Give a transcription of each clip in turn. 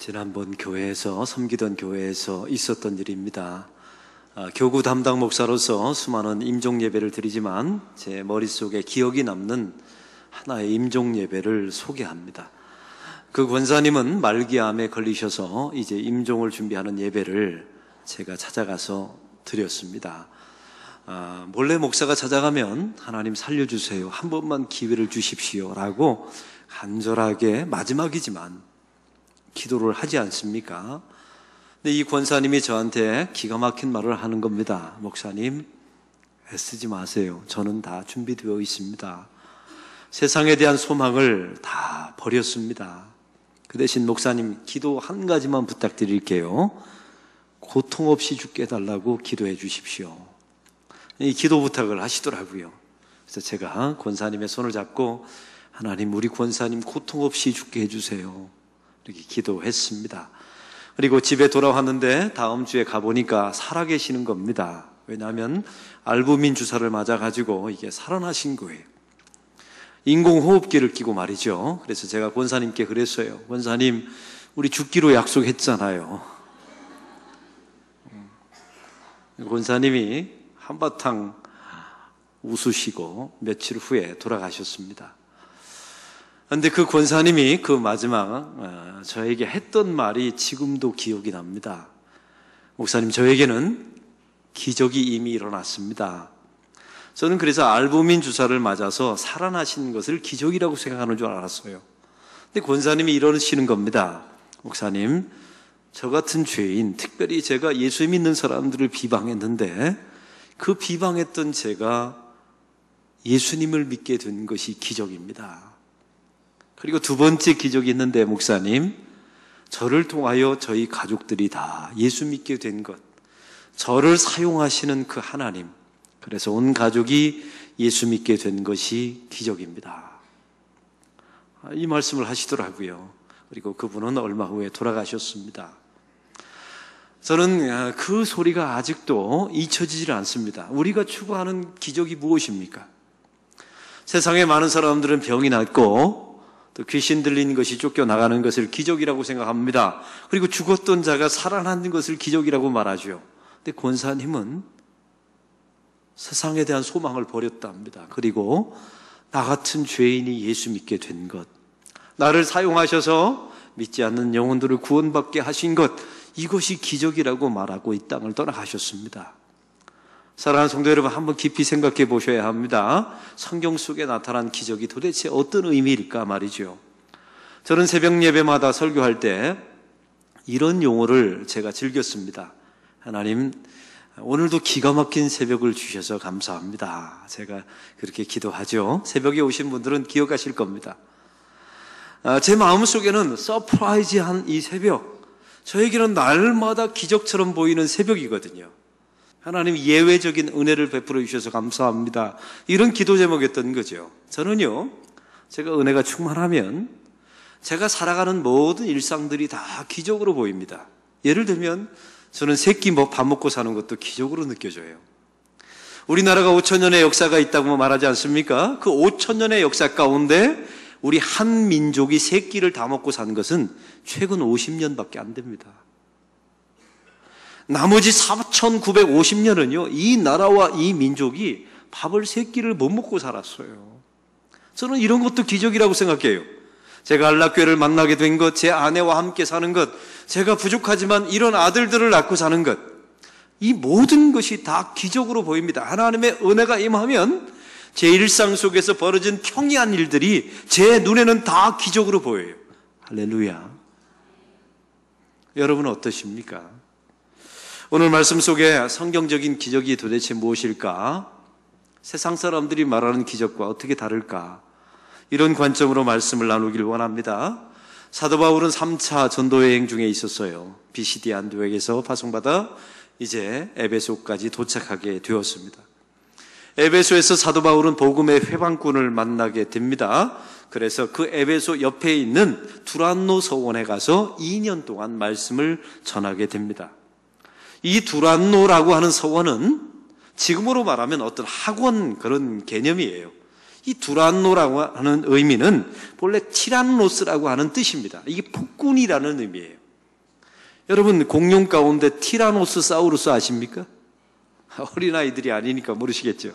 지난번 교회에서 섬기던 교회에서 있었던 일입니다. 교구 담당 목사로서 수많은 임종 예배를 드리지만 제 머릿속에 기억이 남는 하나의 임종 예배를 소개합니다. 그 권사님은 말기암에 걸리셔서 이제 임종을 준비하는 예배를 제가 찾아가서 드렸습니다. 몰래 목사가 찾아가면 하나님 살려주세요, 한 번만 기회를 주십시오 라고 간절하게 마지막이지만 기도를 하지 않습니까? 근데 이 권사님이 저한테 기가 막힌 말을 하는 겁니다. 목사님, 애쓰지 마세요. 저는 다 준비되어 있습니다. 세상에 대한 소망을 다 버렸습니다. 그 대신 목사님, 기도 한 가지만 부탁드릴게요. 고통 없이 죽게 해달라고 기도해 주십시오. 이 기도 부탁을 하시더라고요. 그래서 제가 권사님의 손을 잡고 하나님, 우리 권사님 고통 없이 죽게 해주세요, 이렇게 기도했습니다. 그리고 집에 돌아왔는데 다음 주에 가보니까 살아계시는 겁니다. 왜냐하면 알부민 주사를 맞아가지고 이게 살아나신 거예요. 인공호흡기를 끼고 말이죠. 그래서 제가 권사님께 그랬어요. 권사님, 우리 죽기로 약속했잖아요. 권사님이 한바탕 웃으시고 며칠 후에 돌아가셨습니다. 그런데 그 권사님이 그 마지막 저에게 했던 말이 지금도 기억이 납니다. 목사님, 저에게는 기적이 이미 일어났습니다. 저는 그래서 알부민 주사를 맞아서 살아나신 것을 기적이라고 생각하는 줄 알았어요. 근데 권사님이 이러시는 겁니다. 목사님, 저 같은 죄인, 특별히 제가 예수 믿는 사람들을 비방했는데 그 비방했던 제가 예수님을 믿게 된 것이 기적입니다. 그리고 두 번째 기적이 있는데, 목사님, 저를 통하여 저희 가족들이 다 예수 믿게 된 것, 저를 사용하시는 그 하나님, 그래서 온 가족이 예수 믿게 된 것이 기적입니다. 이 말씀을 하시더라고요. 그리고 그분은 얼마 후에 돌아가셨습니다. 저는 그 소리가 아직도 잊혀지질 않습니다. 우리가 추구하는 기적이 무엇입니까? 세상에 많은 사람들은 병이 낫고 또 귀신 들린 것이 쫓겨나가는 것을 기적이라고 생각합니다. 그리고 죽었던 자가 살아난 것을 기적이라고 말하죠. 근데 권사님은 세상에 대한 소망을 버렸답니다. 그리고 나 같은 죄인이 예수 믿게 된 것, 나를 사용하셔서 믿지 않는 영혼들을 구원받게 하신 것, 이것이 기적이라고 말하고 이 땅을 떠나가셨습니다. 사랑하는 성도 여러분, 한번 깊이 생각해 보셔야 합니다. 성경 속에 나타난 기적이 도대체 어떤 의미일까 말이죠. 저는 새벽 예배마다 설교할 때 이런 용어를 제가 즐겼습니다. 하나님, 오늘도 기가 막힌 새벽을 주셔서 감사합니다. 제가 그렇게 기도하죠. 새벽에 오신 분들은 기억하실 겁니다. 제 마음속에는 서프라이즈한 이 새벽, 저에게는 날마다 기적처럼 보이는 새벽이거든요. 하나님, 예외적인 은혜를 베풀어 주셔서 감사합니다. 이런 기도 제목이었던 거죠. 저는요, 제가 은혜가 충만하면 제가 살아가는 모든 일상들이 다 기적으로 보입니다. 예를 들면 저는 새끼 밥 먹고 사는 것도 기적으로 느껴져요. 우리나라가 5,000년의 역사가 있다고 말하지 않습니까? 그 5,000년의 역사 가운데 우리 한 민족이 새끼를 다 먹고 산 것은 최근 50년밖에 안 됩니다. 나머지 4,950년은요, 이 나라와 이 민족이 밥을 세 끼를 못 먹고 살았어요. 저는 이런 것도 기적이라고 생각해요. 제가 안락교회를 만나게 된 것, 제 아내와 함께 사는 것, 제가 부족하지만 이런 아들들을 낳고 사는 것, 이 모든 것이 다 기적으로 보입니다. 하나님의 은혜가 임하면 제 일상 속에서 벌어진 평이한 일들이 제 눈에는 다 기적으로 보여요. 할렐루야. 여러분은 어떠십니까? 오늘 말씀 속에 성경적인 기적이 도대체 무엇일까? 세상 사람들이 말하는 기적과 어떻게 다를까? 이런 관점으로 말씀을 나누길 원합니다. 사도 바울은 3차 전도여행 중에 있었어요. 비시디 안디옥에서 파송받아 이제 에베소까지 도착하게 되었습니다. 에베소에서 사도 바울은 복음의 회방꾼을 만나게 됩니다. 그래서 그 에베소 옆에 있는 두란노 서원에 가서 2년 동안 말씀을 전하게 됩니다. 이 두란노라고 하는 서원은 지금으로 말하면 어떤 학원 그런 개념이에요. 이 두란노라고 하는 의미는 본래 티란노스라고 하는 뜻입니다. 이게 폭군이라는 의미예요. 여러분, 공룡 가운데 티라노스사우루스 아십니까? 어린아이들이 아니니까 모르시겠죠.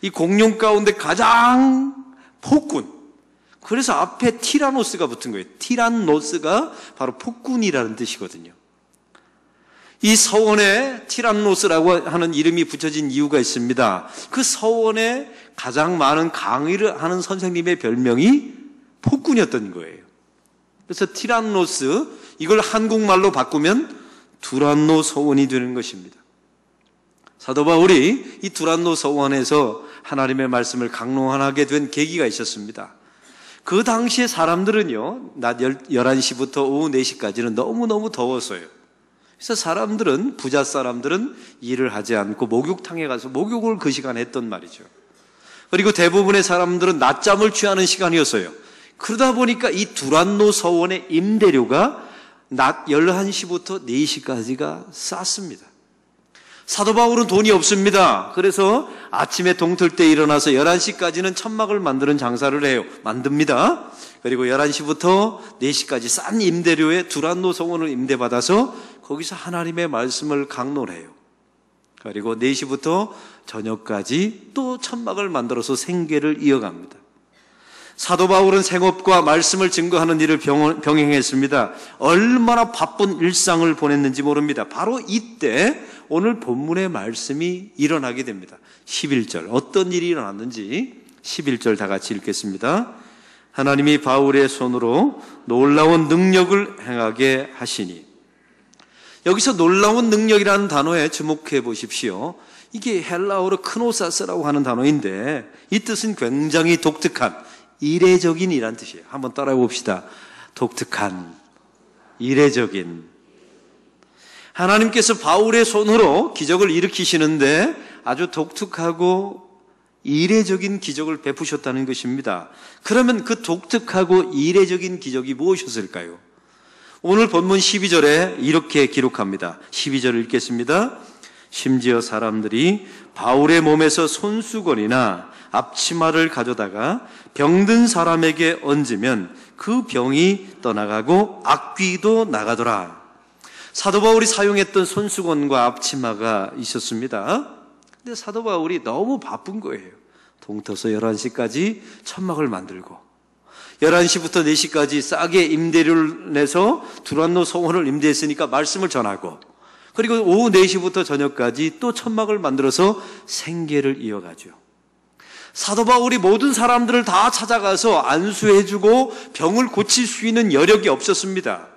이 공룡 가운데 가장 폭군. 그래서 앞에 티라노스가 붙은 거예요. 티란노스가 바로 폭군이라는 뜻이거든요. 이 서원에 티란노스라고 하는 이름이 붙여진 이유가 있습니다. 그 서원에 가장 많은 강의를 하는 선생님의 별명이 폭군이었던 거예요. 그래서 티란노스, 이걸 한국말로 바꾸면 두란노 서원이 되는 것입니다. 사도 바울이 이 두란노 서원에서 하나님의 말씀을 강론하게 된 계기가 있었습니다. 그 당시에 사람들은요, 낮 11시부터 오후 4시까지는 너무너무 더웠어요. 그래서 사람들은, 부자 사람들은 일을 하지 않고 목욕탕에 가서 목욕을 그 시간에 했던 말이죠. 그리고 대부분의 사람들은 낮잠을 취하는 시간이었어요. 그러다 보니까 이 두란노 서원의 임대료가 낮 11시부터 4시까지가 쌌습니다. 사도 바울은 돈이 없습니다. 그래서 아침에 동틀 때 일어나서 11시까지는 천막을 만드는 장사를 해요. 만듭니다. 그리고 11시부터 4시까지 싼 임대료에 두란노 서원을 임대받아서 거기서 하나님의 말씀을 강론해요. 그리고 4시부터 저녁까지 또 천막을 만들어서 생계를 이어갑니다. 사도 바울은 생업과 말씀을 증거하는 일을 병행했습니다. 얼마나 바쁜 일상을 보냈는지 모릅니다. 바로 이때 오늘 본문의 말씀이 일어나게 됩니다. 11절, 어떤 일이 일어났는지 11절 다 같이 읽겠습니다. 하나님이 바울의 손으로 놀라운 능력을 행하게 하시니. 여기서 놀라운 능력이라는 단어에 주목해 보십시오. 이게 헬라어로 크노사스라고 하는 단어인데 이 뜻은 굉장히 독특한, 이례적인 이란 뜻이에요. 한번 따라해 봅시다. 독특한, 이례적인. 하나님께서 바울의 손으로 기적을 일으키시는데 아주 독특하고 이례적인 기적을 베푸셨다는 것입니다. 그러면 그 독특하고 이례적인 기적이 무엇이었을까요? 오늘 본문 12절에 이렇게 기록합니다. 12절을 읽겠습니다. 심지어 사람들이 바울의 몸에서 손수건이나 앞치마를 가져다가 병든 사람에게 얹으면 그 병이 떠나가고 악귀도 나가더라. 사도 바울이 사용했던 손수건과 앞치마가 있었습니다. 근데 사도 바울이 너무 바쁜 거예요. 동터서 11시까지 천막을 만들고 11시부터 4시까지 싸게 임대료를 내서 두란노 서원을 임대했으니까 말씀을 전하고, 그리고 오후 4시부터 저녁까지 또 천막을 만들어서 생계를 이어가죠. 사도 바울이 모든 사람들을 다 찾아가서 안수해주고 병을 고칠 수 있는 여력이 없었습니다.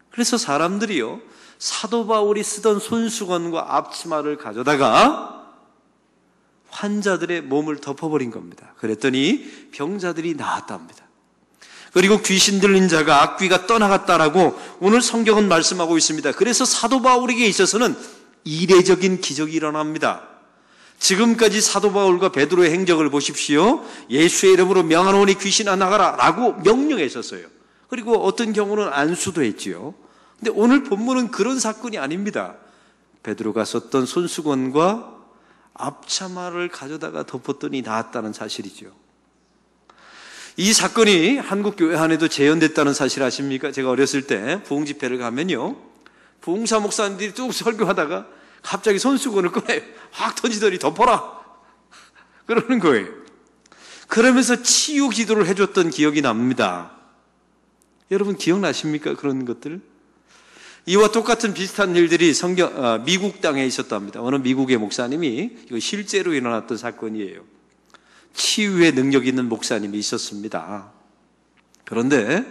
그래서 사람들이요, 사도 바울이 쓰던 손수건과 앞치마를 가져다가 환자들의 몸을 덮어버린 겁니다. 그랬더니 병자들이 나았답니다. 그리고 귀신 들린 자가 악귀가 떠나갔다라고 오늘 성경은 말씀하고 있습니다. 그래서 사도 바울에게 있어서는 이례적인 기적이 일어납니다. 지금까지 사도 바울과 베드로의 행적을 보십시오. 예수의 이름으로 명하노니 귀신아 나가라 라고 명령했었어요. 그리고 어떤 경우는 안수도 했지요. 근데 오늘 본문은 그런 사건이 아닙니다. 베드로가 썼던 손수건과 앞치마를 가져다가 덮었더니 나았다는 사실이죠. 이 사건이 한국교회 안에도 재현됐다는 사실 아십니까? 제가 어렸을 때 부흥집회를 가면요, 부흥사 목사님들이 쭉 설교하다가 갑자기 손수건을 꺼내요. 확 던지더니 덮어라 그러는 거예요. 그러면서 치유 기도를 해줬던 기억이 납니다. 여러분 기억나십니까? 그런 것들? 이와 똑같은 비슷한 일들이 미국 땅에 있었답니다. 어느 미국의 목사님이, 이거 실제로 일어났던 사건이에요. 치유의 능력 있는 목사님이 있었습니다. 그런데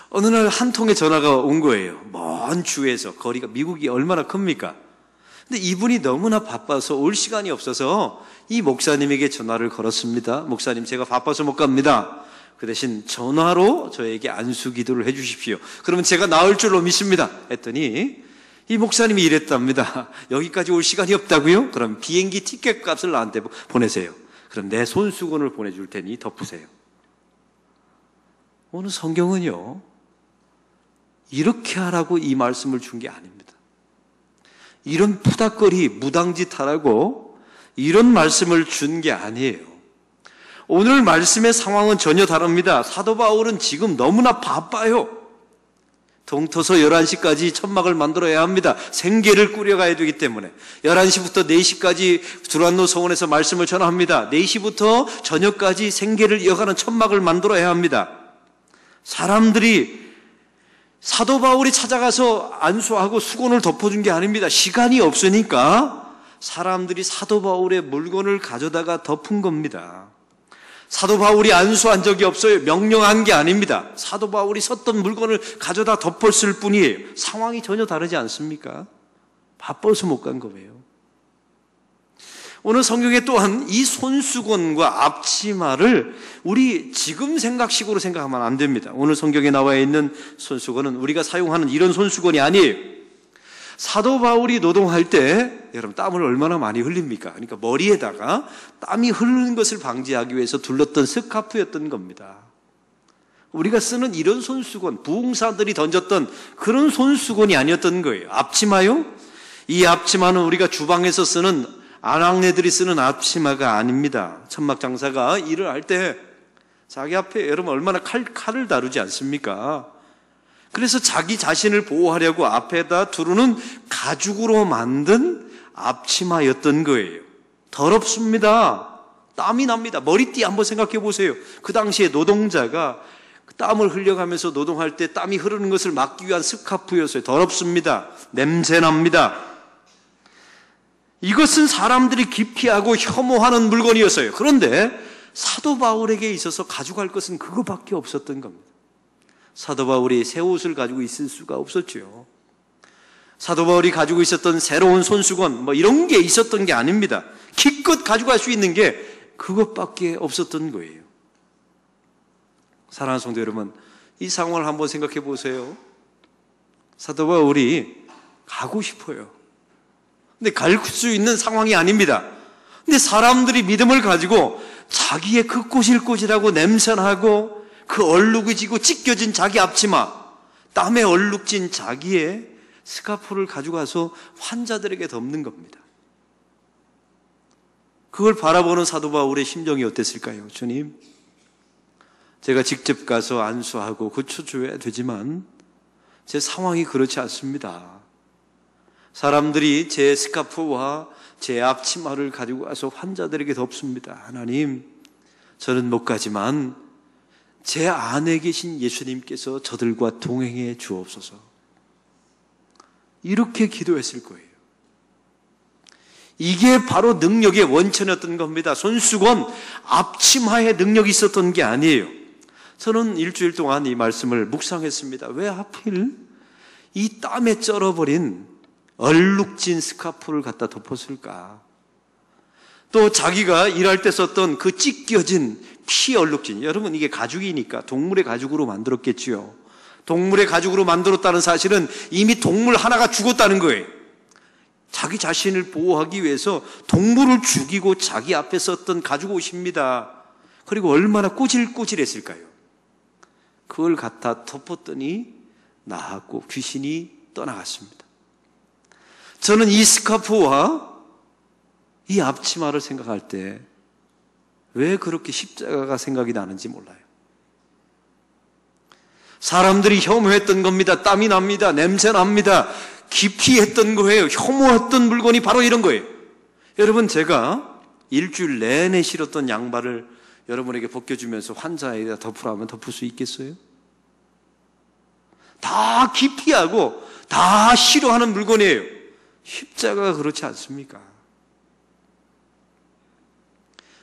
어느 날 한 통의 전화가 온 거예요. 먼 주에서, 거리가 미국이 얼마나 큽니까? 근데 이분이 너무나 바빠서 올 시간이 없어서 이 목사님에게 전화를 걸었습니다. 목사님, 제가 바빠서 못 갑니다. 그 대신 전화로 저에게 안수 기도를 해 주십시오. 그러면 제가 나을 줄로 믿습니다. 했더니 이 목사님이 이랬답니다. 여기까지 올 시간이 없다고요? 그럼 비행기 티켓 값을 나한테 보내세요. 그럼 내 손수건을 보내줄 테니 덮으세요. 오늘 성경은요, 이렇게 하라고 이 말씀을 준 게 아닙니다. 이런 푸닥거리 무당짓 하라고 이런 말씀을 준 게 아니에요. 오늘 말씀의 상황은 전혀 다릅니다. 사도 바울은 지금 너무나 바빠요. 동터서 11시까지 천막을 만들어야 합니다. 생계를 꾸려가야 되기 때문에 11시부터 4시까지 두란노 서원에서 말씀을 전합니다. 4시부터 저녁까지 생계를 이어가는 천막을 만들어야 합니다. 사람들이 사도 바울이 찾아가서 안수하고 수건을 덮어준 게 아닙니다. 시간이 없으니까 사람들이 사도 바울의 물건을 가져다가 덮은 겁니다. 사도 바울이 안수한 적이 없어요. 명령한 게 아닙니다. 사도 바울이 썼던 물건을 가져다 덮었을 뿐이에요. 상황이 전혀 다르지 않습니까? 바빠서 못 간 거예요. 오늘 성경에 또한 이 손수건과 앞치마를 우리 지금 생각식으로 생각하면 안 됩니다. 오늘 성경에 나와 있는 손수건은 우리가 사용하는 이런 손수건이 아니에요. 사도 바울이 노동할 때 여러분 땀을 얼마나 많이 흘립니까? 그러니까 머리에다가 땀이 흐르는 것을 방지하기 위해서 둘렀던 스카프였던 겁니다. 우리가 쓰는 이런 손수건, 부흥사들이 던졌던 그런 손수건이 아니었던 거예요. 앞치마요? 이 앞치마는 우리가 주방에서 쓰는 아낙네들이 쓰는 앞치마가 아닙니다. 천막 장사가 일을 할 때 자기 앞에 여러분 얼마나 칼을 다루지 않습니까? 그래서 자기 자신을 보호하려고 앞에다 두르는 가죽으로 만든 앞치마였던 거예요. 더럽습니다. 땀이 납니다. 머리띠 한번 생각해 보세요. 그 당시에 노동자가 땀을 흘려가면서 노동할 때 땀이 흐르는 것을 막기 위한 스카프였어요. 더럽습니다. 냄새납니다. 이것은 사람들이 기피하고 혐오하는 물건이었어요. 그런데 사도 바울에게 있어서 가져갈 것은 그거밖에 없었던 겁니다. 사도 바울이 새 옷을 가지고 있을 수가 없었죠. 사도 바울이 가지고 있었던 새로운 손수건 이런 게 있었던 게 아닙니다. 기껏 가져갈 수 있는 게 그것밖에 없었던 거예요. 사랑하는 성도 여러분, 이 상황을 한번 생각해 보세요. 사도 바울이 가고 싶어요. 근데 갈 수 있는 상황이 아닙니다. 근데 사람들이 믿음을 가지고 자기의 그 꼬실꼬실하고 냄새나고 그 얼룩이지고 찢겨진 자기 앞치마, 땀에 얼룩진 자기의 스카프를 가져가서 환자들에게 덮는 겁니다. 그걸 바라보는 사도 바울의 심정이 어땠을까요? 주님, 제가 직접 가서 안수하고 고쳐줘야 되지만 제 상황이 그렇지 않습니다. 사람들이 제 스카프와 제 앞치마를 가지고 와서 환자들에게 덮습니다. 하나님, 저는 못 가지만 제 안에 계신 예수님께서 저들과 동행해 주옵소서. 이렇게 기도했을 거예요. 이게 바로 능력의 원천이었던 겁니다. 손수건, 앞치마의 능력이 있었던 게 아니에요. 저는 일주일 동안 이 말씀을 묵상했습니다. 왜 하필 이 땀에 쩔어버린 얼룩진 스카프를 갖다 덮었을까? 또 자기가 일할 때 썼던 그 찢겨진 피 얼룩진, 여러분 이게 가죽이니까 동물의 가죽으로 만들었겠지요. 동물의 가죽으로 만들었다는 사실은 이미 동물 하나가 죽었다는 거예요. 자기 자신을 보호하기 위해서 동물을 죽이고 자기 앞에 썼던 가죽 옷입니다. 그리고 얼마나 꼬질꼬질했을까요? 그걸 갖다 덮었더니 나았고 귀신이 떠나갔습니다. 저는 이 스카프와 이 앞치마를 생각할 때 왜 그렇게 십자가가 생각이 나는지 몰라요. 사람들이 혐오했던 겁니다. 땀이 납니다. 냄새 납니다. 기피했던 거예요. 혐오했던 물건이 바로 이런 거예요. 여러분, 제가 일주일 내내 신었던 양말을 여러분에게 벗겨주면서 환자에다 덮으라면 덮을 수 있겠어요? 다 기피하고 다 싫어하는 물건이에요. 십자가가 그렇지 않습니까?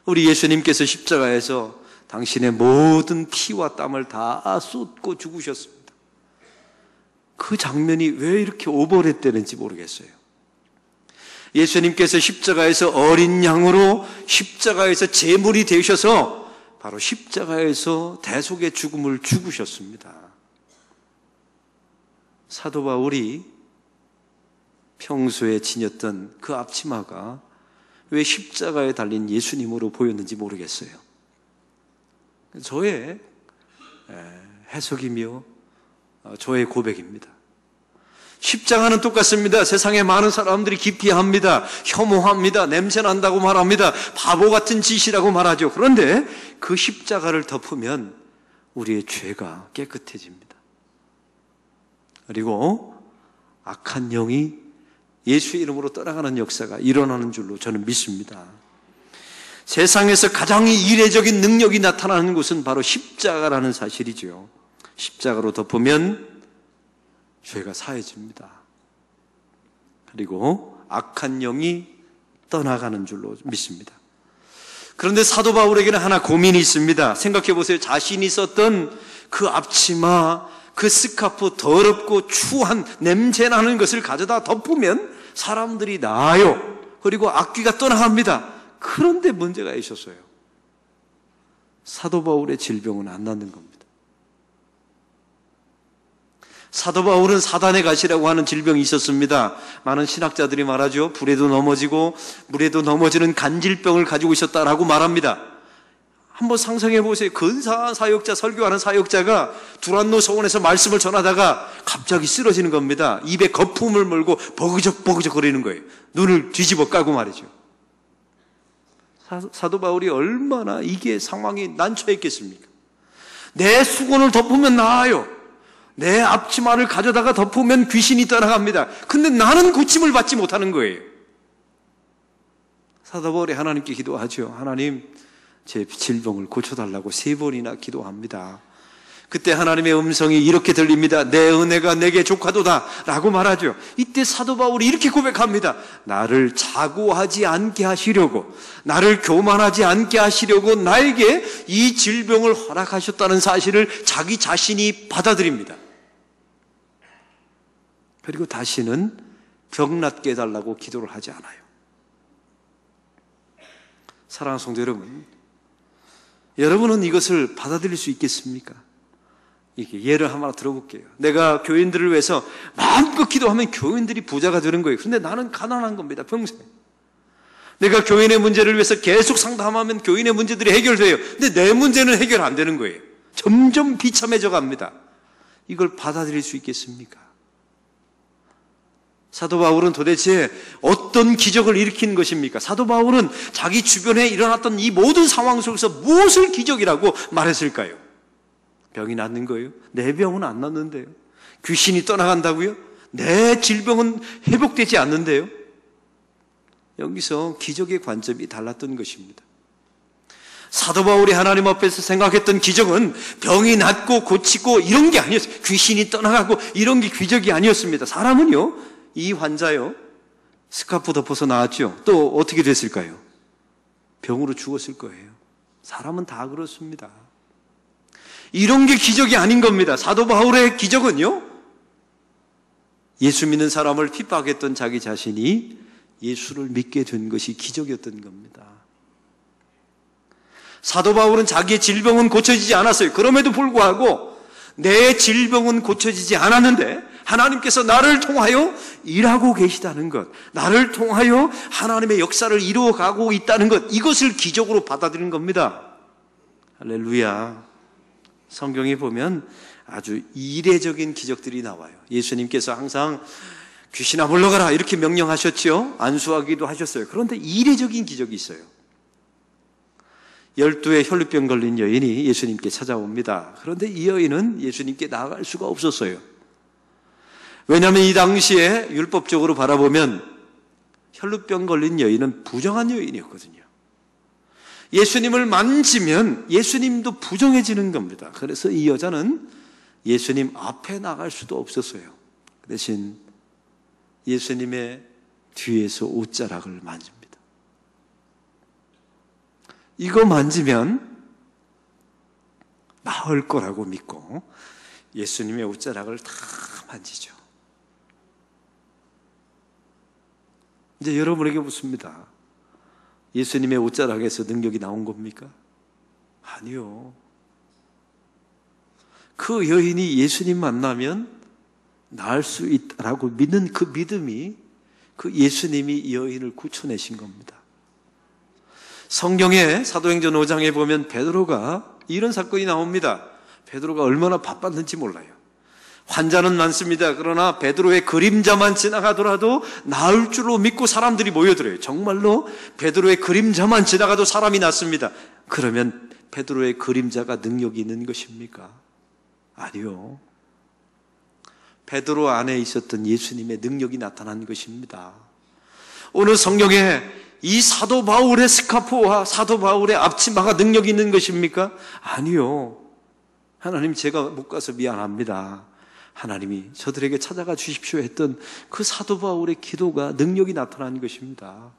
우리 예수님께서 십자가에서 당신의 모든 피와 땀을 다 쏟고 죽으셨습니다. 그 장면이 왜 이렇게 오버랩되는지 모르겠어요. 예수님께서 십자가에서 어린 양으로 십자가에서 제물이 되셔서 바로 십자가에서 대속의 죽음을 죽으셨습니다. 사도 바울이 평소에 지녔던 그 앞치마가 왜 십자가에 달린 예수님으로 보였는지 모르겠어요. 저의 해석이며 저의 고백입니다. 십자가는 똑같습니다. 세상에 많은 사람들이 기피합니다. 혐오합니다. 냄새난다고 말합니다. 바보 같은 짓이라고 말하죠. 그런데 그 십자가를 덮으면 우리의 죄가 깨끗해집니다. 그리고 악한 영이 예수의 이름으로 떠나가는 역사가 일어나는 줄로 저는 믿습니다. 세상에서 가장 이례적인 능력이 나타나는 곳은 바로 십자가라는 사실이죠. 십자가로 덮으면 죄가 사해집니다. 그리고 악한 영이 떠나가는 줄로 믿습니다. 그런데 사도 바울에게는 하나 고민이 있습니다. 생각해 보세요. 자신이 썼던 그 앞치마, 그 스카프, 더럽고 추한 냄새나는 것을 가져다 덮으면 사람들이 나아요. 그리고 악귀가 떠나갑니다. 그런데 문제가 있었어요. 사도 바울의 질병은 안 낫는 겁니다. 사도 바울은 사단의 가시라고 하는 질병이 있었습니다. 많은 신학자들이 말하죠. 불에도 넘어지고 물에도 넘어지는 간질병을 가지고 있었다라고 말합니다. 한번 상상해 보세요. 근사한 사역자, 설교하는 사역자가 두란노 서원에서 말씀을 전하다가 갑자기 쓰러지는 겁니다. 입에 거품을 물고 버그적버그적 거리는 거예요. 눈을 뒤집어 까고 말이죠. 사도 바울이 얼마나 이게 상황이 난처했겠습니까? 내 수건을 덮으면 나아요. 내 앞치마를 가져다가 덮으면 귀신이 떠나갑니다. 근데 나는 고침을 받지 못하는 거예요. 사도 바울이 하나님께 기도하죠. 하나님, 제 질병을 고쳐달라고 3번이나 기도합니다. 그때 하나님의 음성이 이렇게 들립니다. 내 은혜가 내게 족하도다 라고 말하죠. 이때 사도 바울이 이렇게 고백합니다. 나를 자고하지 않게 하시려고, 나를 교만하지 않게 하시려고 나에게 이 질병을 허락하셨다는 사실을 자기 자신이 받아들입니다. 그리고 다시는 병 낫게 해달라고 기도를 하지 않아요. 사랑하는 성도 여러분, 여러분은 이것을 받아들일 수 있겠습니까? 이게 예를 하나 들어볼게요. 내가 교인들을 위해서 마음껏 기도하면 교인들이 부자가 되는 거예요. 그런데 나는 가난한 겁니다. 평생. 내가 교인의 문제를 위해서 계속 상담하면 교인의 문제들이 해결돼요. 근데 내 문제는 해결 안 되는 거예요. 점점 비참해져 갑니다. 이걸 받아들일 수 있겠습니까? 사도 바울은 도대체 어떤 기적을 일으킨 것입니까? 사도 바울은 자기 주변에 일어났던 이 모든 상황 속에서 무엇을 기적이라고 말했을까요? 병이 낫는 거예요? 내 병은 안 낫는데요. 귀신이 떠나간다고요? 내 질병은 회복되지 않는데요. 여기서 기적의 관점이 달랐던 것입니다. 사도 바울이 하나님 앞에서 생각했던 기적은 병이 낫고 고치고 이런 게 아니었어요. 귀신이 떠나가고 이런 게 기적이 아니었습니다. 사람은요, 이 환자요, 스카프 덮어서 나왔죠. 또 어떻게 됐을까요? 병으로 죽었을 거예요. 사람은 다 그렇습니다. 이런 게 기적이 아닌 겁니다. 사도 바울의 기적은요, 예수 믿는 사람을 핍박했던 자기 자신이 예수를 믿게 된 것이 기적이었던 겁니다. 사도 바울은 자기의 질병은 고쳐지지 않았어요. 그럼에도 불구하고 내 질병은 고쳐지지 않았는데 하나님께서 나를 통하여 일하고 계시다는 것, 나를 통하여 하나님의 역사를 이루어가고 있다는 것, 이것을 기적으로 받아들이는 겁니다. 할렐루야. 성경에 보면 아주 이례적인 기적들이 나와요. 예수님께서 항상 귀신아 물러가라 이렇게 명령하셨죠. 안수하기도 하셨어요. 그런데 이례적인 기적이 있어요. 12의 혈루병 걸린 여인이 예수님께 찾아옵니다. 그런데 이 여인은 예수님께 나아갈 수가 없었어요. 왜냐하면 이 당시에 율법적으로 바라보면 혈루병 걸린 여인은 부정한 여인이었거든요. 예수님을 만지면 예수님도 부정해지는 겁니다. 그래서 이 여자는 예수님 앞에 나갈 수도 없었어요. 대신 예수님의 뒤에서 옷자락을 만집니다. 이거 만지면 나을 거라고 믿고 예수님의 옷자락을 다 만지죠. 이제 여러분에게 묻습니다. 예수님의 옷자락에서 능력이 나온 겁니까? 아니요. 그 여인이 예수님 만나면 나을 수 있다라고 믿는 그 믿음이, 그 예수님이 이 여인을 구쳐내신 겁니다. 성경에 사도행전 5장에 보면 베드로가 이런 사건이 나옵니다. 베드로가 얼마나 바빴는지 몰라요. 환자는 많습니다. 그러나 베드로의 그림자만 지나가더라도 나을 줄로 믿고 사람들이 모여들어요. 정말로 베드로의 그림자만 지나가도 사람이 낫습니다. 그러면 베드로의 그림자가 능력이 있는 것입니까? 아니요. 베드로 안에 있었던 예수님의 능력이 나타난 것입니다. 오늘 성경에 이 사도 바울의 스카프와 사도 바울의 앞치마가 능력이 있는 것입니까? 아니요. 하나님, 제가 못 가서 미안합니다. 하나님이 저들에게 찾아가 주십시오 했던 그 사도 바울의 기도가 능력이 나타난 것입니다.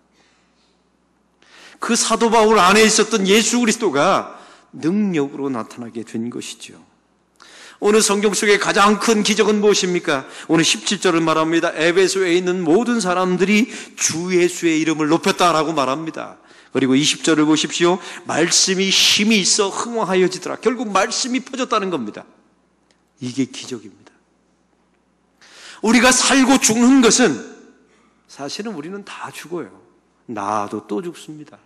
그 사도 바울 안에 있었던 예수 그리스도가 능력으로 나타나게 된 것이죠. 오늘 성경 속의 가장 큰 기적은 무엇입니까? 오늘 17절을 말합니다. 에베소에 있는 모든 사람들이 주 예수의 이름을 높였다라고 말합니다. 그리고 20절을 보십시오. 말씀이 힘이 있어 흥왕하여지더라. 결국 말씀이 퍼졌다는 겁니다. 이게 기적입니다. 우리가 살고 죽는 것은 사실은 우리는 다 죽어요. 나도 또 죽습니다.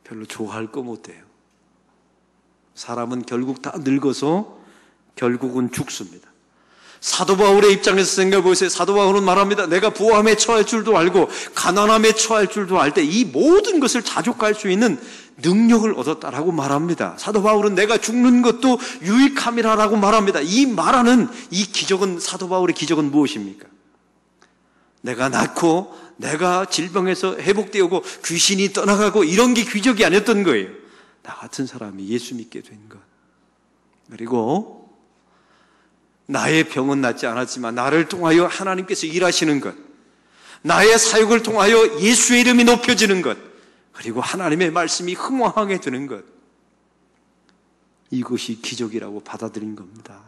별로 좋아할 거 못 돼요. 사람은 결국 다 늙어서 결국은 죽습니다. 사도 바울의 입장에서 생각해 보세요. 사도 바울은 말합니다. 내가 부함에 처할 줄도 알고 가난함에 처할 줄도 알 때 이 모든 것을 자족할 수 있는 능력을 얻었다라고 말합니다. 사도 바울은 내가 죽는 것도 유익함이라고 말합니다. 이 말하는 이 기적은, 사도 바울의 기적은 무엇입니까? 내가 낫고 내가 질병에서 회복되고 귀신이 떠나가고 이런 게 기적이 아니었던 거예요. 나 같은 사람이 예수 믿게 된 것. 그리고 나의 병은 낫지 않았지만 나를 통하여 하나님께서 일하시는 것, 나의 사역을 통하여 예수의 이름이 높여지는 것, 그리고 하나님의 말씀이 흥왕하게 되는 것, 이것이 기적이라고 받아들인 겁니다.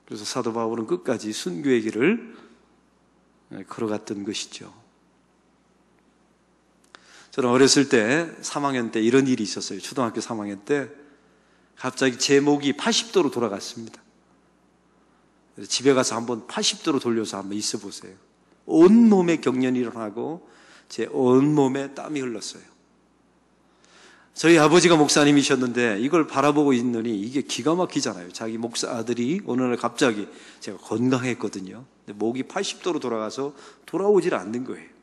그래서 사도 바울은 끝까지 순교의 길을 걸어갔던 것이죠. 저는 어렸을 때 3학년 때 이런 일이 있었어요. 초등학교 3학년 때 갑자기 제 목이 80도로 돌아갔습니다. 그래서 집에 가서 한번 80도로 돌려서 한번 있어 보세요. 온몸에 경련이 일어나고 제 온몸에 땀이 흘렀어요. 저희 아버지가 목사님이셨는데 이걸 바라보고 있느니 이게 기가 막히잖아요. 자기 목사 아들이 어느 날 갑자기, 제가 건강했거든요. 근데 목이 80도로 돌아가서 돌아오질 않는 거예요.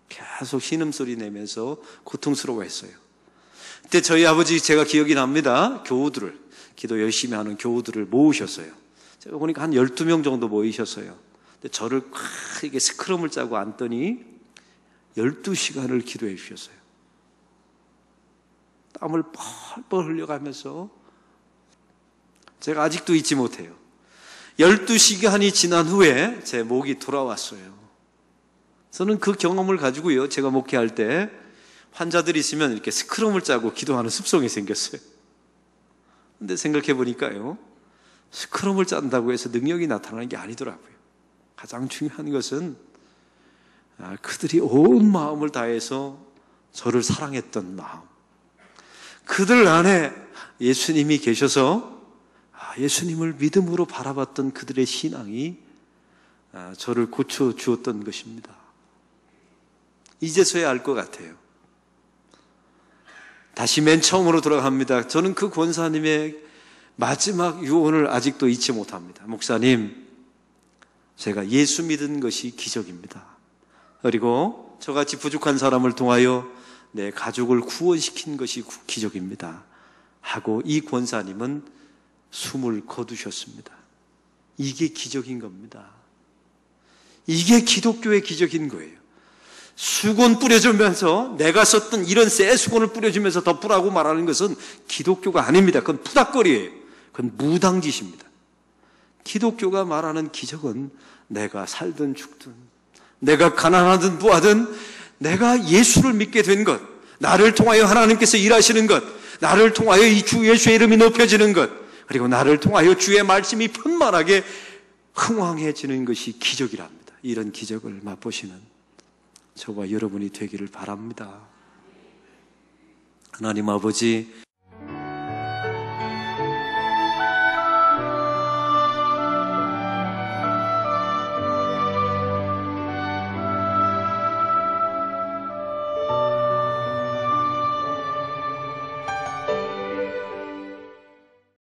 계속 신음소리 내면서 고통스러워했어요. 그때 저희 아버지, 제가 기억이 납니다. 교우들을, 기도 열심히 하는 교우들을 모으셨어요. 제가 보니까 한 12명 정도 모이셨어요. 근데 저를 크게 스크럼을 짜고 앉더니 12시간을 기도해 주셨어요. 땀을 뻘뻘 흘려가면서 제가 아직도 잊지 못해요. 12시간이 지난 후에 제 목이 돌아왔어요. 저는 그 경험을 가지고요, 제가 목회할 때 환자들이 있으면 이렇게 스크럼을 짜고 기도하는 습성이 생겼어요. 근데 생각해 보니까요, 스크럼을 짠다고 해서 능력이 나타나는 게 아니더라고요. 가장 중요한 것은 그들이 온 마음을 다해서 저를 사랑했던 마음, 그들 안에 예수님이 계셔서 예수님을 믿음으로 바라봤던 그들의 신앙이 저를 고쳐주었던 것입니다. 이제서야 알 것 같아요. 다시 맨 처음으로 돌아갑니다. 저는 그 권사님의 마지막 유언을 아직도 잊지 못합니다. 목사님, 제가 예수 믿은 것이 기적입니다. 그리고 저같이 부족한 사람을 통하여 내 가족을 구원시킨 것이 기적입니다. 하고 이 권사님은 숨을 거두셨습니다. 이게 기적인 겁니다. 이게 기독교의 기적인 거예요. 수건 뿌려주면서, 내가 썼던 이런 새 수건을 뿌려주면서 덮으라고 말하는 것은 기독교가 아닙니다. 그건 푸닥거리예요. 그건 무당짓입니다. 기독교가 말하는 기적은 내가 살든 죽든, 내가 가난하든 부하든, 내가 예수를 믿게 된 것, 나를 통하여 하나님께서 일하시는 것, 나를 통하여 이 주 예수의 이름이 높여지는 것, 그리고 나를 통하여 주의 말씀이 편만하게 흥왕해지는 것이 기적이랍니다. 이런 기적을 맛보시는 저와 여러분이 되기를 바랍니다. 하나님 아버지,